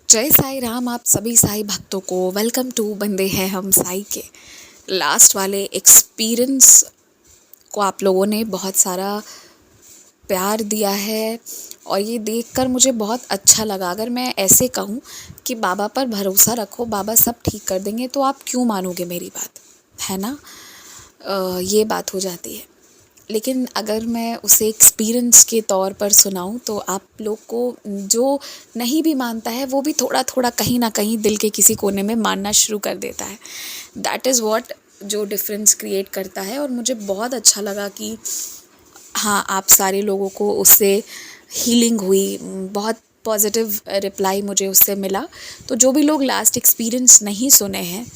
जय साई राम। आप सभी साई भक्तों को वेलकम टू बंदे हैं हम साई के लास्ट वाले एक्सपीरियंस को आप लोगों ने बहुत सारा प्यार दिया है और ये देखकर मुझे बहुत अच्छा लगा। अगर मैं ऐसे कहूँ कि बाबा पर भरोसा रखो, बाबा सब ठीक कर देंगे, तो आप क्यों मानोगे मेरी बात, है ना। ये बात हो जाती है। लेकिन अगर मैं उसे एक्सपीरियंस के तौर पर सुनाऊं तो आप लोग को जो नहीं भी मानता है वो भी थोड़ा थोड़ा कहीं ना कहीं दिल के किसी कोने में मानना शुरू कर देता है। दैट इज़ व्हाट जो डिफरेंस क्रिएट करता है। और मुझे बहुत अच्छा लगा कि हाँ, आप सारे लोगों को उससे हीलिंग हुई, बहुत पॉजिटिव रिप्लाई मुझे उससे मिला। तो जो भी लोग लास्ट एक्सपीरियंस नहीं सुने हैं,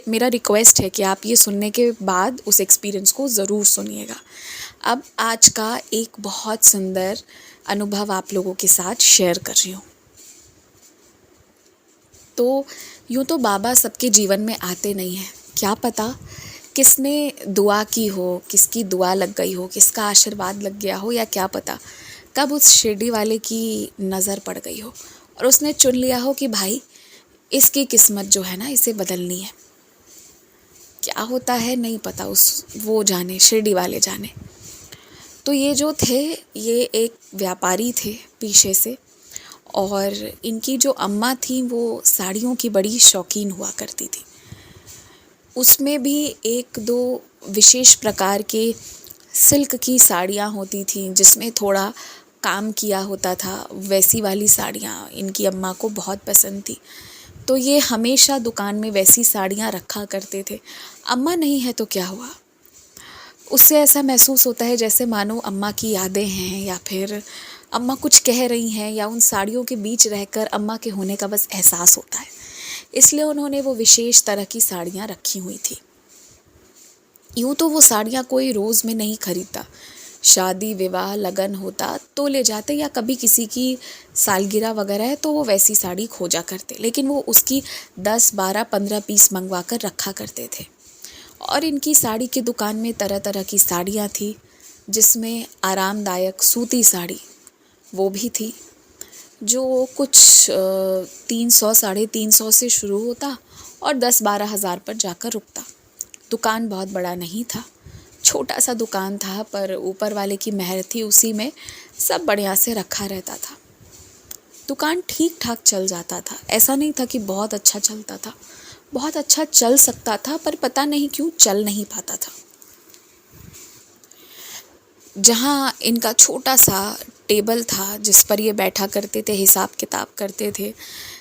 मेरा रिक्वेस्ट है कि आप ये सुनने के बाद उस एक्सपीरियंस को ज़रूर सुनिएगा। अब आज का एक बहुत सुंदर अनुभव आप लोगों के साथ शेयर कर रही हूँ। तो यूँ तो बाबा सबके जीवन में आते नहीं हैं, क्या पता किसने दुआ की हो, किसकी दुआ लग गई हो, किसका आशीर्वाद लग गया हो, या क्या पता कब उस शिरडी वाले की नज़र पड़ गई हो और उसने चुन लिया हो कि भाई इसकी किस्मत जो है ना, इसे बदलनी है। क्या होता है नहीं पता, वो जाने, शिरडी वाले जाने। तो ये जो थे, ये एक व्यापारी थे पीछे से, और इनकी जो अम्मा थी वो साड़ियों की बड़ी शौकीन हुआ करती थी। उसमें भी एक दो विशेष प्रकार के सिल्क की साड़ियाँ होती थीं जिसमें थोड़ा काम किया होता था। वैसी वाली साड़ियाँ इनकी अम्मा को बहुत पसंद थी, तो ये हमेशा दुकान में वैसी साड़ियाँ रखा करते थे। अम्मा नहीं है तो क्या हुआ, उससे ऐसा महसूस होता है जैसे मानो अम्मा की यादें हैं, या फिर अम्मा कुछ कह रही हैं, या उन साड़ियों के बीच रहकर अम्मा के होने का बस एहसास होता है। इसलिए उन्होंने वो विशेष तरह की साड़ियाँ रखी हुई थी। यूँ तो वो साड़ियाँ कोई रोज़ में नहीं खरीदता, शादी विवाह लगन होता तो ले जाते, या कभी किसी की सालगिरह वगैरह है तो वो वैसी साड़ी खोजा करते, लेकिन वो उसकी 10 12 15 पीस मंगवा कर रखा करते थे। और इनकी साड़ी की दुकान में तरह तरह की साड़ियाँ थी, जिसमें आरामदायक सूती साड़ी वो भी थी, जो कुछ 300 350 से शुरू होता और 10-12 हज़ार पर जाकर रुकता। दुकान बहुत बड़ा नहीं था, छोटा सा दुकान था, पर ऊपर वाले की मेहर थी, उसी में सब बढ़िया से रखा रहता था। दुकान ठीक ठाक चल जाता था, ऐसा नहीं था कि बहुत अच्छा चलता था, बहुत अच्छा चल सकता था, पर पता नहीं क्यों चल नहीं पाता था। जहाँ इनका छोटा सा टेबल था जिस पर ये बैठा करते थे, हिसाब किताब करते थे,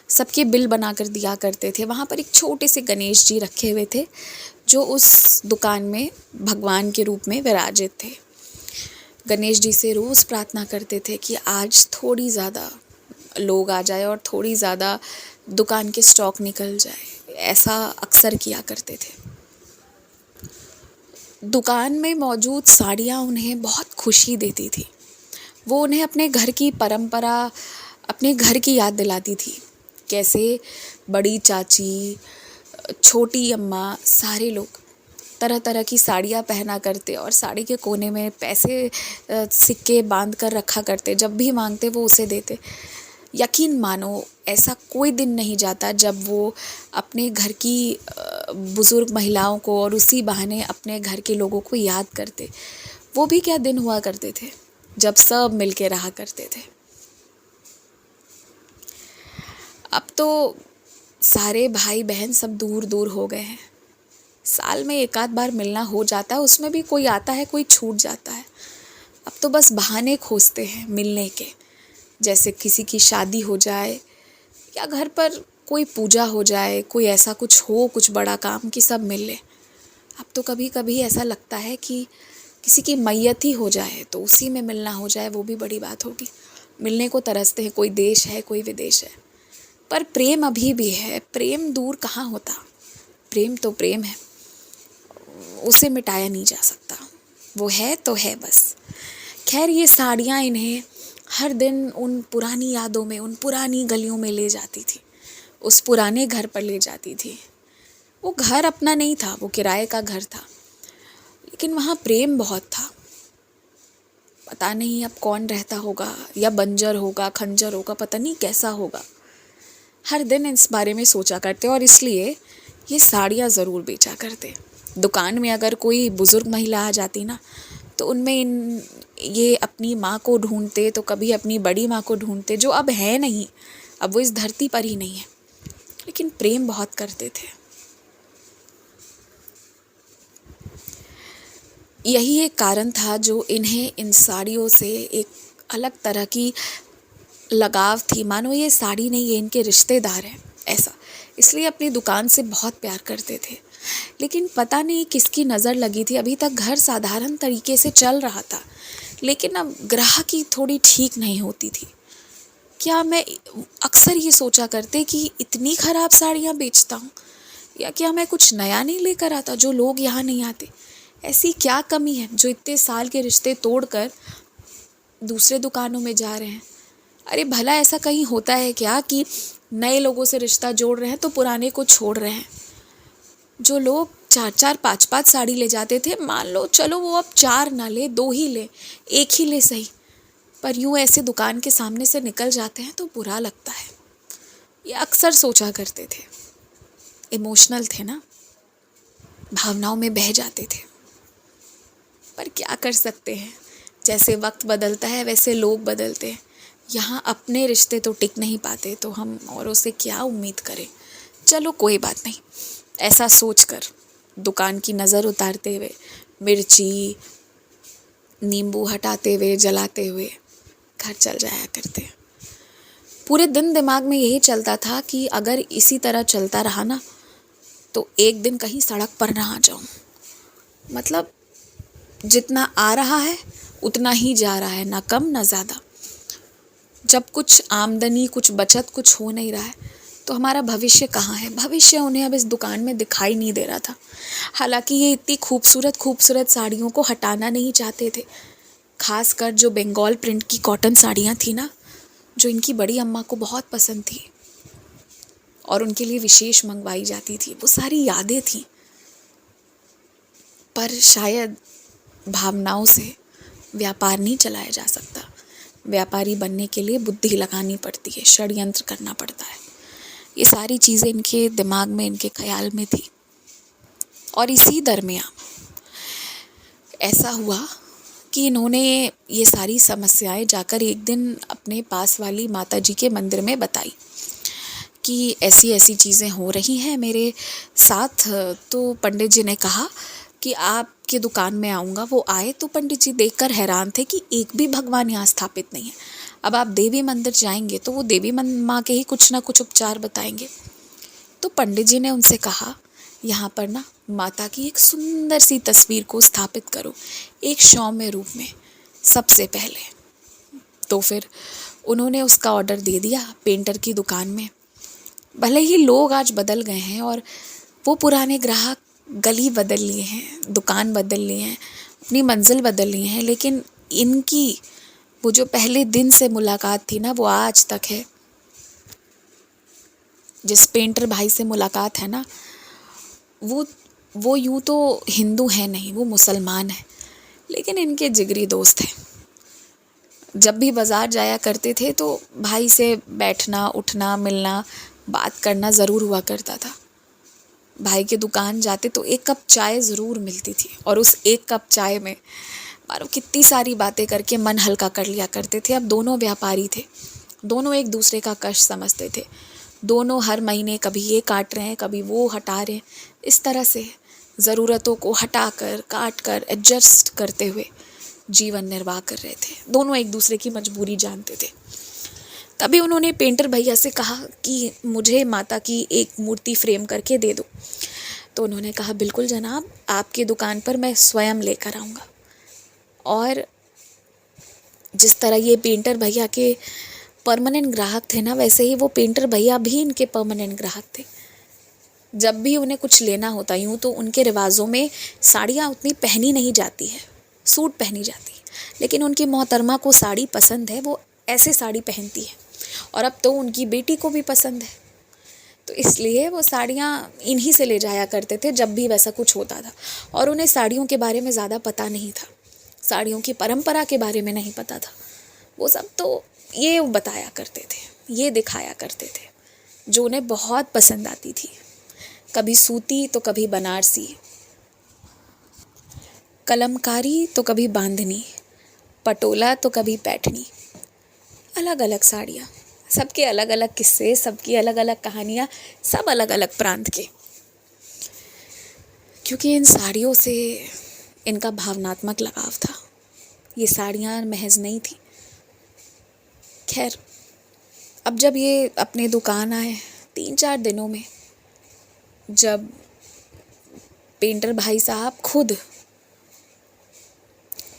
सबके बिल बना कर दिया करते थे, वहाँ पर एक छोटे से गणेश जी रखे हुए थे जो उस दुकान में भगवान के रूप में विराजित थे। गणेश जी से रोज़ प्रार्थना करते थे कि आज थोड़ी ज़्यादा लोग आ जाए और थोड़ी ज़्यादा दुकान के स्टॉक निकल जाए, ऐसा अक्सर किया करते थे। दुकान में मौजूद साड़ियाँ उन्हें बहुत खुशी देती थी। वो उन्हें अपने घर की परंपरा, अपने घर की याद दिलाती थी। कैसे बड़ी चाची, छोटी अम्मा, सारे लोग तरह तरह की साड़ियाँ पहना करते और साड़ी के कोने में पैसे सिक्के बांध कर रखा करते, जब भी मांगते वो उसे देते। यकीन मानो ऐसा कोई दिन नहीं जाता जब वो अपने घर की बुज़ुर्ग महिलाओं को और उसी बहाने अपने घर के लोगों को याद करते। वो भी क्या दिन हुआ करते थे जब सब मिलके रहा करते थे। अब तो सारे भाई बहन सब दूर दूर हो गए हैं। साल में एक आध बार मिलना हो जाता है, उसमें भी कोई आता है कोई छूट जाता है। अब तो बस बहाने खोजते हैं मिलने के, जैसे किसी की शादी हो जाए या घर पर कोई पूजा हो जाए, कोई ऐसा कुछ हो, कुछ बड़ा काम कि सब मिल ले। अब तो कभी कभी ऐसा लगता है कि किसी की मैयत ही हो जाए तो उसी में मिलना हो जाए, वो भी बड़ी बात होगी। मिलने को तरसते हैं, कोई देश है कोई विदेश है, पर प्रेम अभी भी है। प्रेम दूर कहाँ होता, प्रेम तो प्रेम है, उसे मिटाया नहीं जा सकता, वो है तो है बस। खैर, ये साड़ियाँ इन्हें हर दिन उन पुरानी यादों में, उन पुरानी गलियों में ले जाती थी, उस पुराने घर पर ले जाती थी। वो घर अपना नहीं था, वो किराए का घर था, लेकिन वहाँ प्रेम बहुत था। पता नहीं अब कौन रहता होगा, या बंजर होगा, खंजर होगा, पता नहीं कैसा होगा, हर दिन इस बारे में सोचा करते और इसलिए ये साड़ियाँ ज़रूर बेचा करते। दुकान में अगर कोई बुज़ुर्ग महिला आ जाती ना, तो उनमें ये अपनी माँ को ढूंढते, तो कभी अपनी बड़ी माँ को ढूंढते, जो अब है नहीं, अब वो इस धरती पर ही नहीं है, लेकिन प्रेम बहुत करते थे। यही एक कारण था जो इन्हें इन साड़ियों से एक अलग तरह की लगाव थी, मानो ये साड़ी नहीं, ये इनके रिश्तेदार हैं ऐसा। इसलिए अपनी दुकान से बहुत प्यार करते थे। लेकिन पता नहीं किसकी नज़र लगी थी, अभी तक घर साधारण तरीके से चल रहा था, लेकिन अब ग्राहकी थोड़ी ठीक नहीं होती थी। क्या मैं अक्सर ये सोचा करते कि इतनी ख़राब साड़ियाँ बेचता हूँ, या क्या मैं कुछ नया नहीं लेकर आता जो लोग यहाँ नहीं आते? ऐसी क्या कमी है जो इतने साल के रिश्ते तोड़कर दूसरे दुकानों में जा रहे हैं? अरे भला ऐसा कहीं होता है क्या कि नए लोगों से रिश्ता जोड़ रहे हैं तो पुराने को छोड़ रहे हैं? जो लोग 4-4 5-5 साड़ी ले जाते थे, मान लो चलो वो अब 4 ना ले, 2 ही ले, 1 ही ले सही, पर यूँ ऐसे दुकान के सामने से निकल जाते हैं तो बुरा लगता है। ये अक्सर सोचा करते थे। इमोशनल थे ना, भावनाओं में बह जाते थे। पर क्या कर सकते हैं, जैसे वक्त बदलता है वैसे लोग बदलते हैं। यहाँ अपने रिश्ते तो टिक नहीं पाते, तो हम औरों से क्या उम्मीद करें। चलो कोई बात नहीं, ऐसा सोचकर दुकान की नज़र उतारते हुए, मिर्ची नींबू हटाते हुए, जलाते हुए घर चल जाया करते। पूरे दिन दिमाग में यही चलता था कि अगर इसी तरह चलता रहा ना, तो एक दिन कहीं सड़क पर ना आ जाऊं। मतलब जितना आ रहा है उतना ही जा रहा है, ना कम ना ज़्यादा। जब कुछ आमदनी, कुछ बचत, कुछ हो नहीं रहा है, तो हमारा भविष्य कहाँ है? भविष्य उन्हें अब इस दुकान में दिखाई नहीं दे रहा था। हालांकि ये इतनी खूबसूरत खूबसूरत साड़ियों को हटाना नहीं चाहते थे, खासकर जो बंगाल प्रिंट की कॉटन साड़ियाँ थी ना, जो इनकी बड़ी अम्मा को बहुत पसंद थी और उनके लिए विशेष मंगवाई जाती थी। वो सारी यादें थी। पर शायद भावनाओं से व्यापार नहीं चलाया जा सकता। व्यापारी बनने के लिए बुद्धि लगानी पड़ती है, षड्यंत्र करना पड़ता है। ये सारी चीज़ें इनके दिमाग में, इनके ख्याल में थी। और इसी दरमियान ऐसा हुआ कि इन्होंने ये सारी समस्याएं जाकर एक दिन अपने पास वाली माता जी के मंदिर में बताई कि ऐसी ऐसी चीज़ें हो रही हैं मेरे साथ। तो पंडित जी ने कहा कि आपके दुकान में आऊँगा। वो आए तो पंडित जी देखकर हैरान थे कि एक भी भगवान यहाँ स्थापित नहीं है। अब आप देवी मंदिर जाएंगे तो वो देवी माँ के ही कुछ ना कुछ उपचार बताएंगे। तो पंडित जी ने उनसे कहा, यहाँ पर ना माता की एक सुंदर सी तस्वीर को स्थापित करो, एक सौम्य रूप में सबसे पहले। तो फिर उन्होंने उसका ऑर्डर दे दिया पेंटर की दुकान में। भले ही लोग आज बदल गए हैं और वो पुराने ग्राहक गली बदल लिए हैं, दुकान बदल लिए हैं, अपनी मंजिल बदल लिए हैं, लेकिन इनकी वो जो पहले दिन से मुलाकात थी ना, वो आज तक है। जिस पेंटर भाई से मुलाकात है ना, वो यूँ तो हिंदू है नहीं, वो मुसलमान है, लेकिन इनके जिगरी दोस्त हैं। जब भी बाज़ार जाया करते थे तो भाई से बैठना, उठना, मिलना, बात करना ज़रूर हुआ करता था। भाई के दुकान जाते तो एक कप चाय ज़रूर मिलती थी, और उस एक कप चाय में मानो कितनी सारी बातें करके मन हल्का कर लिया करते थे। अब दोनों व्यापारी थे, दोनों एक दूसरे का कष्ट समझते थे। दोनों हर महीने कभी ये काट रहे हैं, कभी वो हटा रहे हैं। इस तरह से ज़रूरतों को हटा कर, काट कर, एडजस्ट करते हुए जीवन निर्वाह कर रहे थे। दोनों एक दूसरे की मजबूरी जानते थे। तभी उन्होंने पेंटर भैया से कहा कि मुझे माता की एक मूर्ति फ्रेम करके दे दो। तो उन्होंने कहा, बिल्कुल जनाब, आपकी दुकान पर मैं स्वयं लेकर आऊँगा। और जिस तरह ये पेंटर भैया के परमानेंट ग्राहक थे ना, वैसे ही वो पेंटर भैया भी इनके परमानेंट ग्राहक थे। जब भी उन्हें कुछ लेना होता, यूँ तो उनके रिवाजों में साड़ियाँ उतनी पहनी नहीं जाती है, सूट पहनी जाती है, लेकिन उनकी मोहतरमा को साड़ी पसंद है, वो ऐसे साड़ी पहनती है। और अब तो उनकी बेटी को भी पसंद है, तो इसलिए वो साड़ियाँ इन्हीं से ले जाया करते थे जब भी वैसा कुछ होता था। और उन्हें साड़ियों के बारे में ज़्यादा पता नहीं था, साड़ियों की परंपरा के बारे में नहीं पता था। वो सब तो ये बताया करते थे, ये दिखाया करते थे, जो उन्हें बहुत पसंद आती थी, कभी सूती तो कभी बनारसी, कलमकारी तो कभी बांधनी, पटोला तो कभी पैठनी। अलग अलग साड़ियाँ, सबके अलग अलग किस्से, सबकी अलग अलग कहानियाँ, सब अलग अलग प्रांत के। क्योंकि इन साड़ियों से इनका भावनात्मक लगाव था। ये साड़ियाँ महज नहीं थी। खैर, अब जब ये अपने दुकान आए 3-4 दिनों में, जब पेंटर भाई साहब खुद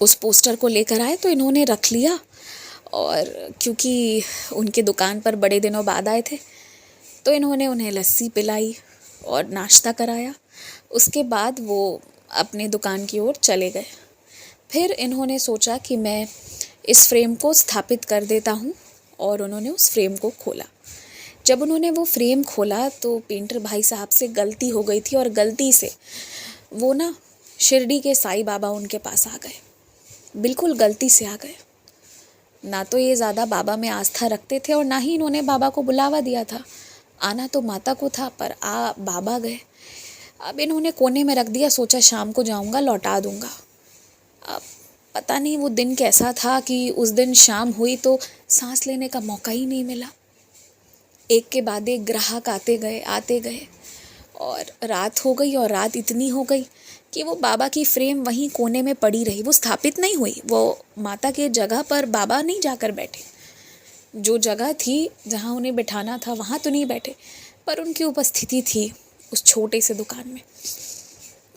उस पोस्टर को लेकर आए तो इन्होंने रख लिया। और क्योंकि उनके दुकान पर बड़े दिनों बाद आए थे तो इन्होंने उन्हें लस्सी पिलाई और नाश्ता कराया। उसके बाद वो अपने दुकान की ओर चले गए। फिर इन्होंने सोचा कि मैं इस फ्रेम को स्थापित कर देता हूँ, और उन्होंने उस फ्रेम को खोला। जब उन्होंने वो फ्रेम खोला तो पेंटर भाई साहब से गलती हो गई थी, और गलती से वो ना शिरडी के साईं बाबा उनके पास आ गए। बिल्कुल गलती से आ गए। ना तो ये ज़्यादा बाबा में आस्था रखते थे और ना ही इन्होंने बाबा को बुलावा दिया था। आना तो माता को था, पर बाबा गए। अब इन्होंने कोने में रख दिया, सोचा शाम को जाऊंगा लौटा दूंगा। अब पता नहीं वो दिन कैसा था कि उस दिन शाम हुई तो सांस लेने का मौका ही नहीं मिला। एक के बाद एक ग्राहक आते गए और रात हो गई। और रात इतनी हो गई कि वो बाबा की फ्रेम वहीं कोने में पड़ी रही। वो स्थापित नहीं हुई। वो माता के जगह पर बाबा नहीं जाकर बैठे। जो जगह थी जहाँ उन्हें बिठाना था वहाँ तो नहीं बैठे, पर उनकी उपस्थिति थी उस छोटे से दुकान में।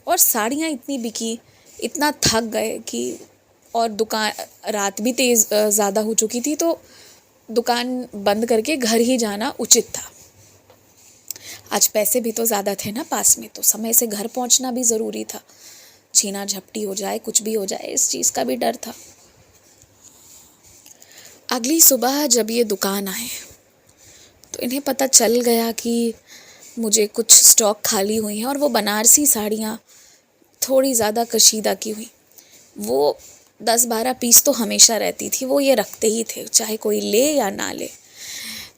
और साड़ियाँ इतनी बिकी, इतना थक गए कि, और दुकान रात भी तेज़ ज़्यादा हो चुकी थी, तो दुकान बंद करके घर ही जाना उचित था। आज पैसे भी तो ज़्यादा थे ना पास में, तो समय से घर पहुंचना भी ज़रूरी था। छीना झपटी हो जाए, कुछ भी हो जाए, इस चीज़ का भी डर था। अगली सुबह जब ये दुकान आए तो इन्हें पता चल गया कि मुझे कुछ स्टॉक खाली हुई हैं, और वो बनारसी साड़ियाँ थोड़ी ज़्यादा कशीदा की हुई। वो 10-12 पीस तो हमेशा रहती थी, वो ये रखते ही थे, चाहे कोई ले या ना ले।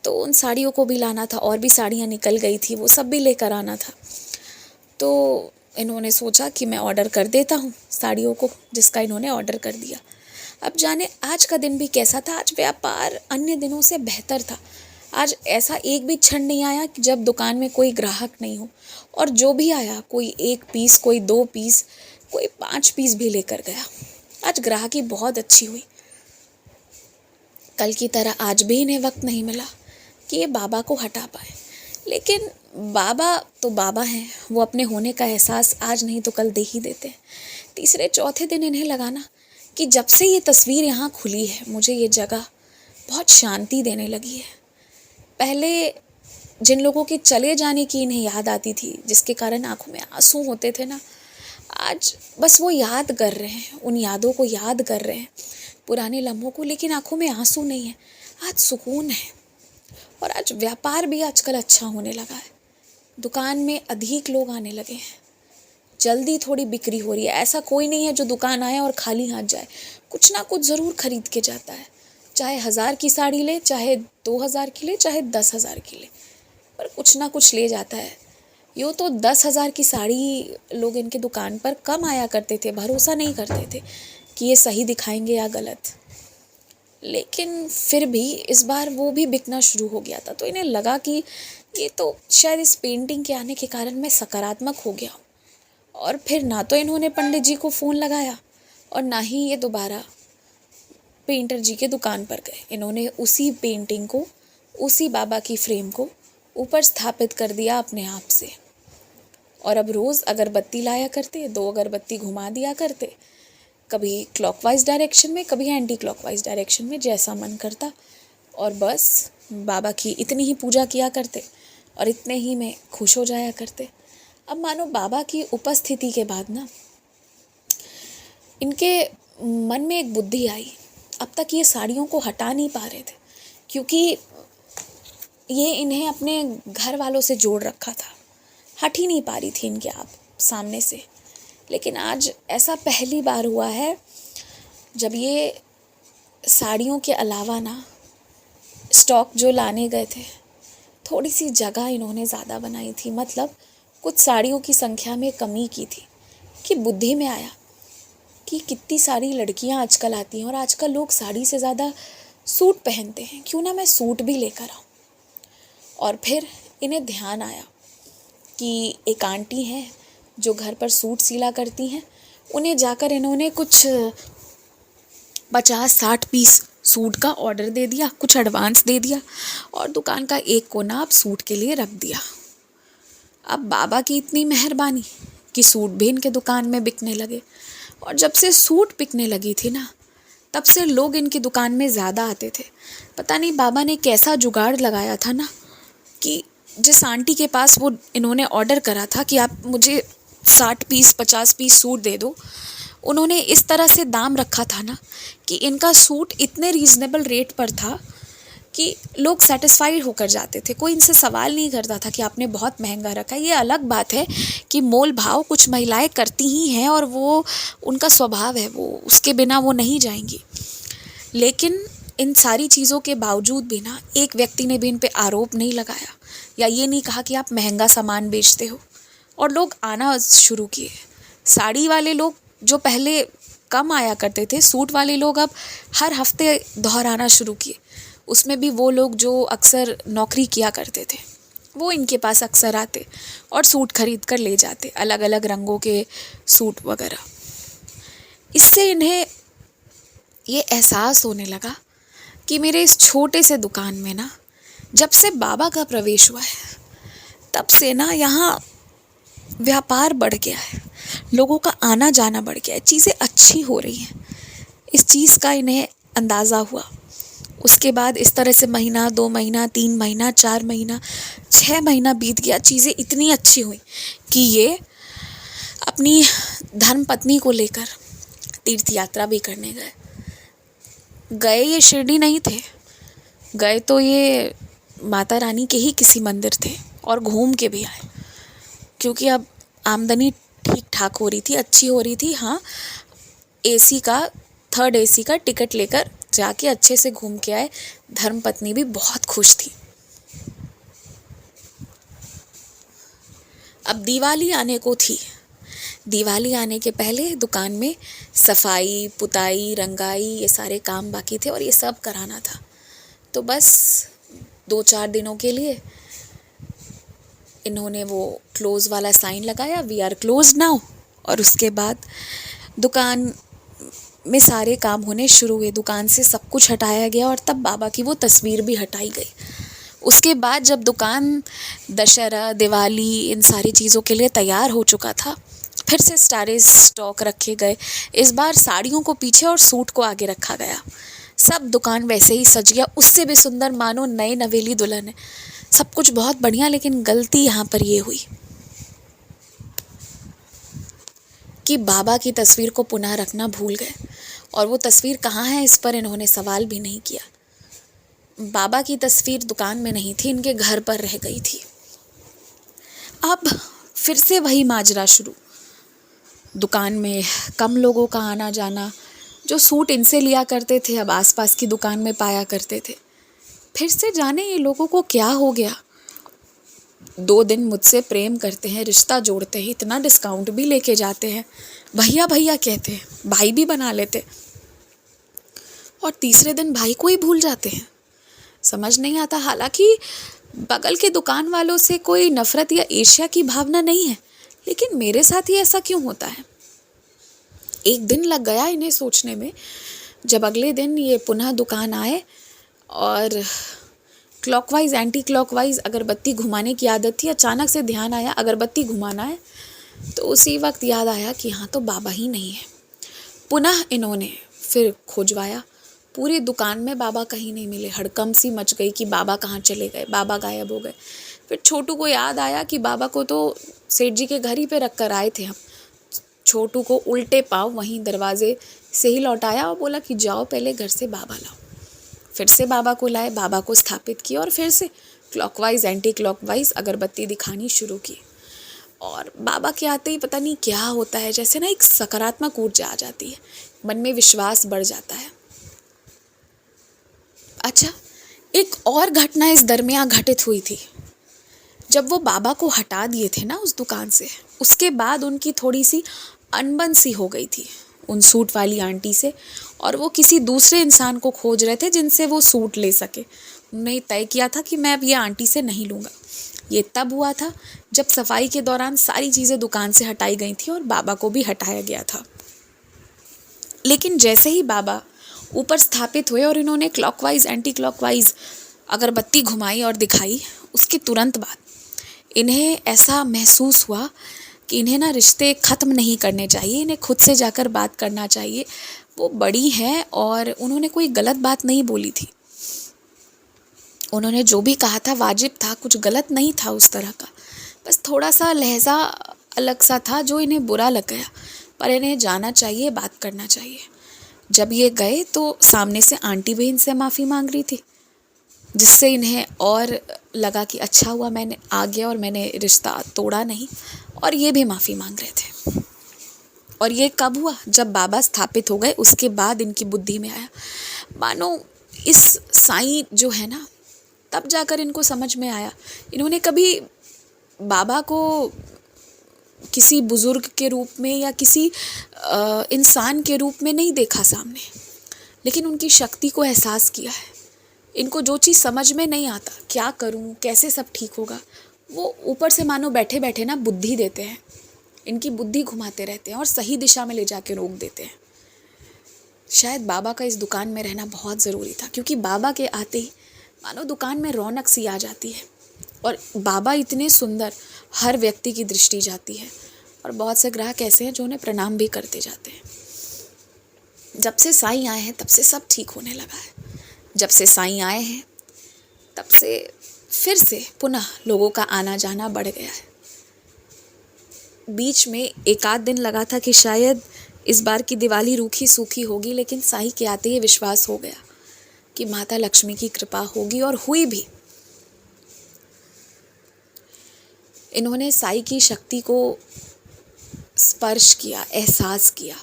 तो उन साड़ियों को भी लाना था, और भी साड़ियाँ निकल गई थी, वो सब भी लेकर आना था। तो इन्होंने सोचा कि मैं ऑर्डर कर देता हूँ साड़ियों को, जिसका इन्होंने ऑर्डर कर दिया। अब जाने आज का दिन भी कैसा था। आज व्यापार अन्य दिनों से बेहतर था। आज ऐसा एक भी क्षण नहीं आया कि जब दुकान में कोई ग्राहक नहीं हो, और जो भी आया, कोई 1 पीस, कोई 2 पीस, कोई 5 पीस भी लेकर गया। आज ग्राहकी बहुत अच्छी हुई। कल की तरह आज भी इन्हें वक्त नहीं मिला कि ये बाबा को हटा पाए। लेकिन बाबा तो बाबा हैं, वो अपने होने का एहसास आज नहीं तो कल दे ही देते हैं। तीसरे चौथे दिन इन्हें लगाना कि जब से ये तस्वीर यहाँ खुली है, मुझे ये जगह बहुत शांति देने लगी है। पहले जिन लोगों के चले जाने की इन्हें याद आती थी, जिसके कारण आंखों में आंसू होते थे ना, आज बस वो याद कर रहे हैं, उन यादों को याद कर रहे हैं, पुराने लम्हों को, लेकिन आंखों में आंसू नहीं है। आज सुकून है। और आज व्यापार भी आजकल अच्छा होने लगा है। दुकान में अधिक लोग आने लगे हैं, जल्दी थोड़ी बिक्री हो रही है। ऐसा कोई नहीं है जो दुकान आए और खाली हाथ जाए, कुछ ना कुछ ज़रूर खरीद के जाता है। चाहे 1000 की साड़ी ले, चाहे 2000 की ले, चाहे 10,000 की ले, पर कुछ ना कुछ ले जाता है। यूँ तो 10,000 की साड़ी लोग इनके दुकान पर कम आया करते थे, भरोसा नहीं करते थे कि ये सही दिखाएंगे या गलत। लेकिन फिर भी इस बार वो भी बिकना शुरू हो गया था। तो इन्हें लगा कि ये तो शायद इस पेंटिंग के आने के कारण मैं सकारात्मक हो गया हूँ। और फिर ना तो इन्होंने पंडित जी को फ़ोन लगाया, और ना ही ये दोबारा पेंटर जी के दुकान पर गए। इन्होंने उसी पेंटिंग को, उसी बाबा की फ्रेम को ऊपर स्थापित कर दिया अपने आप से। और अब रोज़ अगरबत्ती लाया करते, 2 अगरबत्ती घुमा दिया करते, कभी क्लॉकवाइज डायरेक्शन में, कभी एंटी क्लॉकवाइज डायरेक्शन में, जैसा मन करता। और बस बाबा की इतनी ही पूजा किया करते और इतने ही में खुश हो जाया करते। अब मानो बाबा की उपस्थिति के बाद ना इनके मन में एक बुद्धि आई। अब तक ये साड़ियों को हटा नहीं पा रहे थे, क्योंकि ये इन्हें अपने घर वालों से जोड़ रखा था। हट ही नहीं पा रही थी इनके आप सामने से। लेकिन आज ऐसा पहली बार हुआ है जब ये साड़ियों के अलावा ना स्टॉक जो लाने गए थे थोड़ी सी जगह इन्होंने ज़्यादा बनाई थी, मतलब कुछ साड़ियों की संख्या में कमी की थी। कि बुद्धि में आया कि कितनी सारी लड़कियां आजकल आती हैं और आजकल लोग साड़ी से ज़्यादा सूट पहनते हैं, क्यों ना मैं सूट भी लेकर आऊँ। और फिर इन्हें ध्यान आया कि एक आंटी हैं जो घर पर सूट सिला करती हैं, उन्हें जाकर इन्होंने कुछ 50-60 पीस सूट का ऑर्डर दे दिया, कुछ एडवांस दे दिया और दुकान का एक कोना अब सूट के लिए रख दिया। अब बाबा की इतनी मेहरबानी कि सूट भी इनके दुकान में बिकने लगे। और जब से सूट बिकने लगी थी ना, तब से लोग इनकी दुकान में ज़्यादा आते थे। पता नहीं बाबा ने कैसा जुगाड़ लगाया था ना कि जिस आंटी के पास वो इन्होंने ऑर्डर करा था कि आप मुझे 60 पीस 50 पीस सूट दे दो, उन्होंने इस तरह से दाम रखा था ना कि इनका सूट इतने रीज़नेबल रेट पर था कि लोग सेटिस्फाइड होकर जाते थे। कोई इनसे सवाल नहीं करता था कि आपने बहुत महंगा रखा है। ये अलग बात है कि मोल भाव कुछ महिलाएं करती ही हैं और वो उनका स्वभाव है, वो उसके बिना वो नहीं जाएंगी। लेकिन इन सारी चीज़ों के बावजूद भी ना एक व्यक्ति ने भी इन पे आरोप नहीं लगाया या ये नहीं कहा कि आप महंगा सामान बेचते हो। और लोग आना शुरू किए। साड़ी वाले लोग जो पहले कम आया करते थे, सूट वाले लोग अब हर हफ्ते दोहराना शुरू किए। उसमें भी वो लोग जो अक्सर नौकरी किया करते थे, वो इनके पास अक्सर आते और सूट खरीद कर ले जाते, अलग अलग रंगों के सूट वगैरह। इससे इन्हें ये एहसास होने लगा कि मेरे इस छोटे से दुकान में ना, जब से बाबा का प्रवेश हुआ है तब से ना यहाँ व्यापार बढ़ गया है, लोगों का आना जाना बढ़ गया है, चीज़ें अच्छी हो रही हैं। इस चीज़ का इन्हें अंदाज़ा हुआ। उसके बाद इस तरह से महीना, 2 महीना, 3 महीना, 4 महीना, 6 महीना बीत गया। चीज़ें इतनी अच्छी हुई कि ये अपनी धर्मपत्नी को लेकर तीर्थ यात्रा भी करने गए। ये शिरडी नहीं थे, गए तो ये माता रानी के ही किसी मंदिर थे और घूम के भी आए, क्योंकि अब आमदनी ठीक ठाक हो रही थी, अच्छी हो रही थी। हाँ, एसी का, 3rd AC का टिकट लेकर जाके अच्छे से घूम के आए। धर्मपत्नी भी बहुत खुश थी। अब दिवाली आने को थी। दिवाली आने के पहले दुकान में सफाई, पुताई, रंगाई, ये सारे काम बाकी थे और ये सब कराना था। तो बस 2-4 दिनों के लिए इन्होंने वो क्लोज़ वाला साइन लगाया, वी आर क्लोज नाउ। और उसके बाद दुकान में सारे काम होने शुरू हुए। दुकान से सब कुछ हटाया गया और तब बाबा की वो तस्वीर भी हटाई गई। उसके बाद जब दुकान दशहरा, दिवाली, इन सारी चीज़ों के लिए तैयार हो चुका था, फिर से सारे स्टॉक रखे गए। इस बार साड़ियों को पीछे और सूट को आगे रखा गया। सब दुकान वैसे ही सज गया, उससे भी सुंदर, मानो नई नवेली दुल्हन है। सब कुछ बहुत बढ़िया, लेकिन गलती यहाँ पर ये हुई कि बाबा की तस्वीर को पुनः रखना भूल गए। और वो तस्वीर कहाँ है, इस पर इन्होंने सवाल भी नहीं किया। बाबा की तस्वीर दुकान में नहीं थी, इनके घर पर रह गई थी। अब फिर से वही माजरा शुरू। दुकान में कम लोगों का आना जाना। जो सूट इनसे लिया करते थे अब आसपास की दुकान में पाया करते थे। फिर से जाने ये लोगों को क्या हो गया। 2 दिन मुझसे प्रेम करते हैं, रिश्ता जोड़ते हैं, इतना डिस्काउंट भी लेके जाते हैं, भैया भैया कहते हैं, भाई भी बना लेते, और तीसरे दिन भाई को ही भूल जाते हैं। समझ नहीं आता। हालांकि बगल के दुकान वालों से कोई नफरत या ईर्ष्या की भावना नहीं है, लेकिन मेरे साथ ही ऐसा क्यों होता है। एक दिन लग गया इन्हें सोचने में। जब अगले दिन ये पुनः दुकान आए और क्लॉकवाइज, एंटी क्लॉकवाइज अगरबत्ती घुमाने की आदत थी। अचानक से ध्यान आया अगरबत्ती घुमाना है, तो उसी वक्त याद आया कि हाँ, तो बाबा ही नहीं है। पुनः इन्होंने फिर खोजवाया, पूरी दुकान में बाबा कहीं नहीं मिले। हड़कंप सी मच गई कि बाबा कहाँ चले गए, बाबा गायब हो गए। फिर छोटू को याद आया कि बाबा को तो सेठ जी के घर ही पे रख कर आए थे हम। छोटू को उल्टे पाँव वहीं दरवाजे से ही लौटाया और बोला कि जाओ पहले घर से बाबा लाओ। फिर से बाबा को लाए, बाबा को स्थापित किया और फिर से क्लॉकवाइज, एंटी क्लॉकवाइज अगरबत्ती दिखानी शुरू की। और बाबा के आते ही पता नहीं क्या होता है, जैसे ना एक सकारात्मक ऊर्जा आ जाती है, मन में विश्वास बढ़ जाता है। अच्छा, एक और घटना इस दरमियान घटित हुई थी। जब वो बाबा को हटा दिए थे ना उस दुकान से, उसके बाद उनकी थोड़ी सी अनबन सी हो गई थी उन सूट वाली आंटी से, और वो किसी दूसरे इंसान को खोज रहे थे जिनसे वो सूट ले सके। उन्होंने तय किया था कि मैं अब ये आंटी से नहीं लूँगा। ये तब हुआ था जब सफाई के दौरान सारी चीज़ें दुकान से हटाई गई थी और बाबा को भी हटाया गया था। लेकिन जैसे ही बाबा ऊपर स्थापित हुए और इन्होंने क्लॉकवाइज एंटी क्लॉकवाइज अगरबत्ती घुमाई और दिखाई, उसके तुरंत बाद इन्हें ऐसा महसूस हुआ कि इन्हें ना रिश्ते ख़त्म नहीं करने चाहिए, इन्हें खुद से जाकर बात करना चाहिए। वो बड़ी हैं और उन्होंने कोई गलत बात नहीं बोली थी। उन्होंने जो भी कहा था वाजिब था, कुछ गलत नहीं था उस तरह का, बस थोड़ा सा लहजा अलग सा था जो इन्हें बुरा लग गया। पर इन्हें जाना चाहिए, बात करना चाहिए। जब ये गए तो सामने से आंटी भी इनसे माफ़ी मांग रही थी, जिससे इन्हें और लगा कि अच्छा हुआ मैंने आ गया और मैंने रिश्ता तोड़ा नहीं, और ये भी माफ़ी मांग रहे थे। और ये कब हुआ? जब बाबा स्थापित हो गए, उसके बाद इनकी बुद्धि में आया। मानो इस साईं जो है ना, तब जाकर इनको समझ में आया। इन्होंने कभी बाबा को किसी बुज़ुर्ग के रूप में या किसी इंसान के रूप में नहीं देखा सामने, लेकिन उनकी शक्ति को एहसास किया है। इनको जो चीज़ समझ में नहीं आता, क्या करूं, कैसे सब ठीक होगा, वो ऊपर से मानो बैठे बैठे ना बुद्धि देते हैं। इनकी बुद्धि घुमाते रहते हैं और सही दिशा में ले जाके रोक देते हैं। शायद बाबा का इस दुकान में रहना बहुत ज़रूरी था, क्योंकि बाबा के आते ही मानो दुकान में रौनक सी आ जाती है। और बाबा इतने सुंदर, हर व्यक्ति की दृष्टि जाती है। और बहुत से ग्राहक ऐसे हैं जो उन्हें प्रणाम भी करते जाते हैं। जब से साईं आए हैं तब से सब ठीक होने लगा है। जब से साईं आए हैं तब से फिर से पुनः लोगों का आना जाना बढ़ गया है। बीच में एक आध दिन लगा था कि शायद इस बार की दिवाली रूखी सूखी होगी, लेकिन साईं के आते ही विश्वास हो गया कि माता लक्ष्मी की कृपा होगी, और हुई भी। इन्होंने साईं की शक्ति को स्पर्श किया, एहसास किया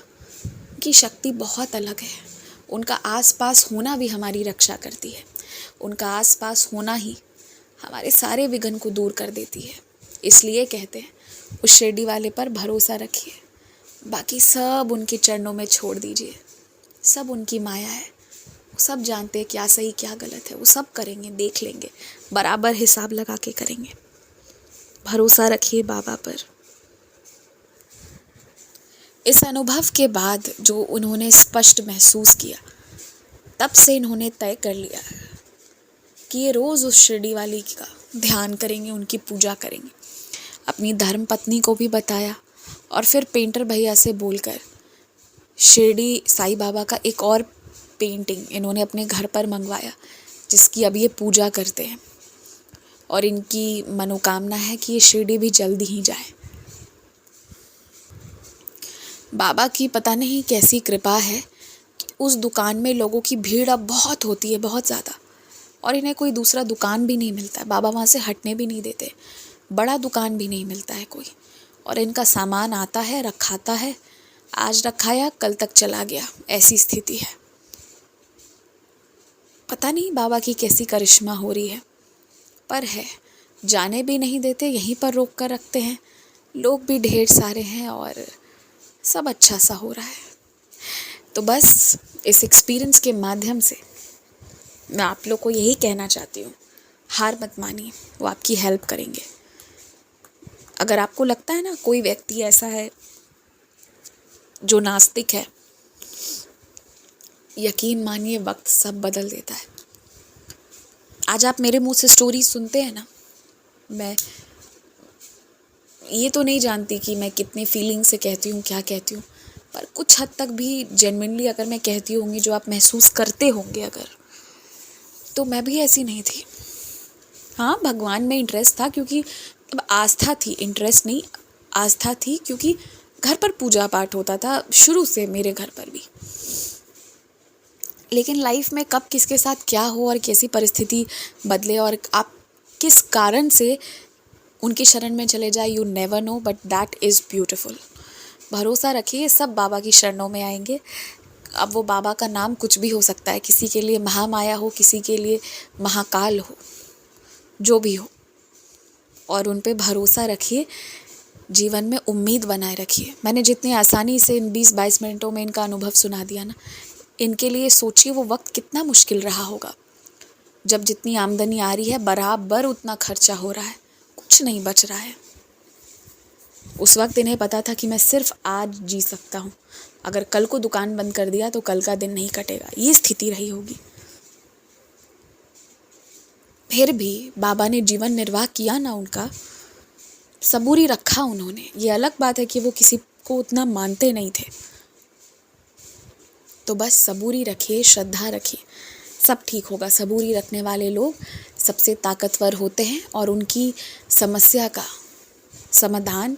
कि शक्ति बहुत अलग है। उनका आसपास होना भी हमारी रक्षा करती है। उनका आसपास होना ही हमारे सारे विघ्न को दूर कर देती है। इसलिए कहते हैं उस शिरडी वाले पर भरोसा रखिए, बाकी सब उनके चरणों में छोड़ दीजिए। सब उनकी माया है, वो सब जानते हैं क्या सही क्या गलत है। वो सब करेंगे, देख लेंगे, बराबर हिसाब लगा के करेंगे। भरोसा रखिए बाबा पर। इस अनुभव के बाद जो उन्होंने स्पष्ट महसूस किया, तब से इन्होंने तय कर लिया कि ये रोज़ उस शिरडी वाली का ध्यान करेंगे, उनकी पूजा करेंगे। अपनी धर्म पत्नी को भी बताया, और फिर पेंटर भैया से बोलकर शिरडी साईं बाबा का एक और पेंटिंग इन्होंने अपने घर पर मंगवाया, जिसकी अब ये पूजा करते हैं। और इनकी मनोकामना है कि ये शिरडी भी जल्दी ही जाए। बाबा की पता नहीं कैसी कृपा है कि उस दुकान में लोगों की भीड़ अब बहुत होती है, बहुत ज़्यादा, और इन्हें कोई दूसरा दुकान भी नहीं मिलता है। बाबा वहाँ से हटने भी नहीं देते, बड़ा दुकान भी नहीं मिलता है कोई। और इनका सामान आता है, रखाता है, आज रखाया कल तक चला गया, ऐसी स्थिति है। पता नहीं बाबा की कैसी करिश्मा हो रही है, पर है। जाने भी नहीं देते, यहीं पर रोक कर रखते हैं। लोग भी ढेर सारे हैं और सब अच्छा सा हो रहा है। तो बस इस एक्सपीरियंस के माध्यम से मैं आप लोग को यही कहना चाहती हूँ, हार मत मानिए, वो आपकी हेल्प करेंगे। अगर आपको लगता है ना कोई व्यक्ति ऐसा है जो नास्तिक है, यकीन मानिए वक्त सब बदल देता है। आज आप मेरे मुंह से स्टोरी सुनते हैं ना, मैं ये तो नहीं जानती कि मैं कितने फीलिंग से कहती हूँ, क्या कहती हूँ, पर कुछ हद तक भी जेन्युइनली अगर मैं कहती होंगी, जो आप महसूस करते होंगे अगर, तो मैं भी ऐसी नहीं थी। हाँ, भगवान में इंटरेस्ट था, क्योंकि अब आस्था थी, इंटरेस्ट नहीं, आस्था थी, क्योंकि घर पर पूजा पाठ होता था शुरू से, मेरे घर पर भी। लेकिन लाइफ में कब किसके साथ क्या हो और कैसी परिस्थिति बदले और आप किस कारण से उनकी शरण में चले जाए, you never know, but that is beautiful. भरोसा रखिए, सब बाबा की शरणों में आएंगे। अब वो बाबा का नाम कुछ भी हो सकता है, किसी के लिए महामाया हो, किसी के लिए महाकाल हो, जो भी हो, और उन पे भरोसा रखिए, जीवन में उम्मीद बनाए रखिए। मैंने जितनी आसानी से इन 20-22 मिनटों में इनका अनुभव सुना दिया ना, इनके लिए सोचिए वो वक्त कितना मुश्किल रहा होगा, जब जितनी आमदनी आ रही है बराबर उतना खर्चा हो रहा है, कुछ नहीं बच रहा है। उस वक्त इन्हें पता था कि मैं सिर्फ आज जी सकता हूँ, अगर कल को दुकान बंद कर दिया तो कल का दिन नहीं कटेगा, ये स्थिति रही होगी। फिर भी बाबा ने जीवन निर्वाह किया ना उनका, सबूरी रखा उन्होंने। ये अलग बात है कि वो किसी को उतना मानते नहीं थे, तो बस सबूरी रखिए, श्रद्धा रखिए, सब ठीक होगा। सबूरी रखने वाले लोग सबसे ताकतवर होते हैं और उनकी समस्या का समाधान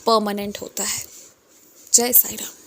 परमानेंट होता है। जय साईं राम।